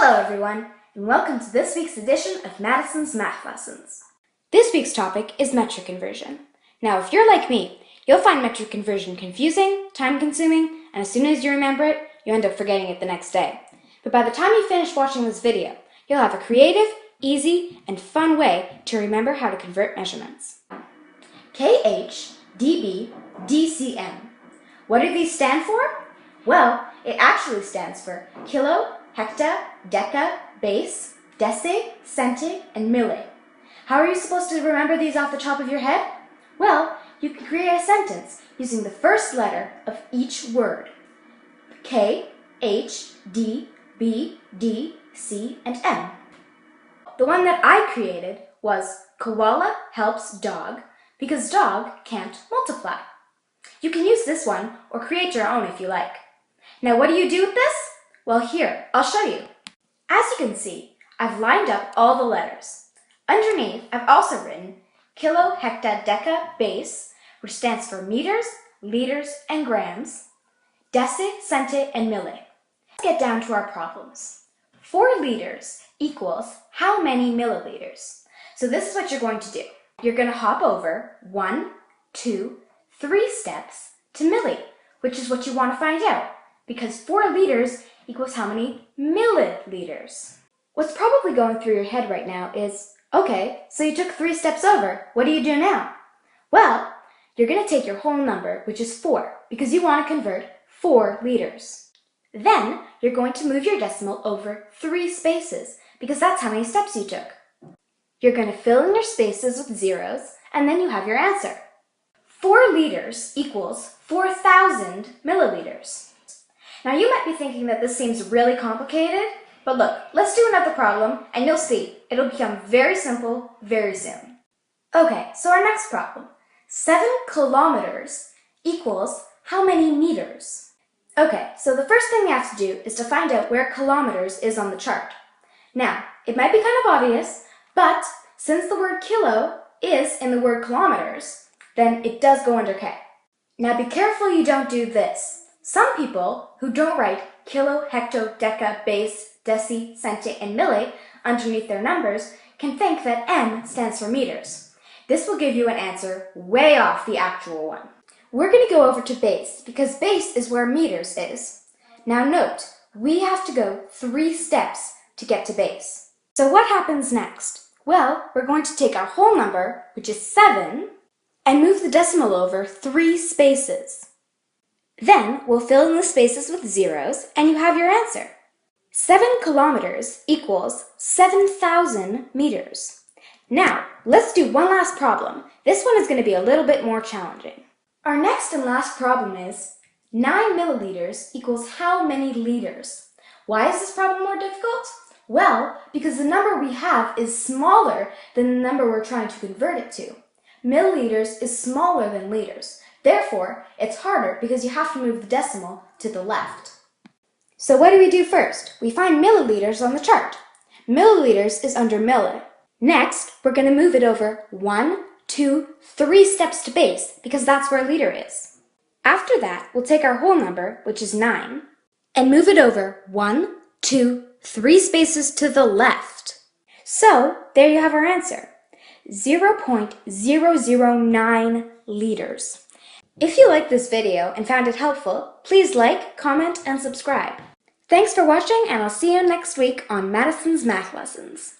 Hello everyone, and welcome to this week's edition of Madison's Math Lessons. This week's topic is metric conversion. Now if you're like me, you'll find metric conversion confusing, time-consuming, and as soon as you remember it, you end up forgetting it the next day. But by the time you finish watching this video, you'll have a creative, easy, and fun way to remember how to convert measurements. KH, dB, DCM. What do these stand for? Well, it actually stands for kilo, hecta, deca, base, deci, centi, and milli. How are you supposed to remember these off the top of your head? Well, you can create a sentence using the first letter of each word. K, H, D, B, D, C, and M. The one that I created was koala helps dog because dog can't multiply. You can use this one or create your own if you like. Now what do you do with this? Well, here, I'll show you. As you can see, I've lined up all the letters. Underneath, I've also written kilo, hecta, deca, base, which stands for meters, liters, and grams, deci, centi, and milli. Let's get down to our problems. 4 liters equals how many milliliters? So this is what you're going to do. You're going to hop over 1, 2, 3 steps to milli, which is what you want to find out, because 4 liters equals how many milliliters. What's probably going through your head right now is, okay, so you took 3 steps over, what do you do now? Well, you're going to take your whole number, which is 4, because you want to convert 4 liters. Then, you're going to move your decimal over 3 spaces, because that's how many steps you took. You're going to fill in your spaces with zeros, and then you have your answer. 4 liters equals 4,000 milliliters. Now you might be thinking that this seems really complicated, but look, let's do another problem and you'll see, it'll become very simple very soon. Okay, so our next problem. 7 kilometers equals how many meters? Okay, so the first thing we have to do is to find out where kilometers is on the chart. Now, it might be kind of obvious, but since the word kilo is in the word kilometers, then it does go under K. Now be careful you don't do this. Some people who don't write kilo, hecto, deca, base, deci, centi, and milli underneath their numbers can think that M stands for meters. This will give you an answer way off the actual one. We're going to go over to base because base is where meters is. Now note, we have to go 3 steps to get to base. So what happens next? Well, we're going to take our whole number, which is 7, and move the decimal over 3 spaces. Then we'll fill in the spaces with zeros and you have your answer. 7 kilometers equals 7,000 meters. Now, let's do one last problem. This one is going to be a little bit more challenging. Our next and last problem is 9 milliliters equals how many liters? Why is this problem more difficult? Well, because the number we have is smaller than the number we're trying to convert it to. Milliliters is smaller than liters. Therefore, it's harder because you have to move the decimal to the left. So what do we do first? We find milliliters on the chart. Milliliters is under milli. Next, we're going to move it over 1, 2, 3 steps to base because that's where a liter is. After that, we'll take our whole number, which is 9, and move it over 1, 2, 3 spaces to the left. So, there you have our answer. 0.009 liters. If you liked this video and found it helpful, please like, comment, and subscribe. Thanks for watching, and I'll see you next week on Madison's Math Lessons.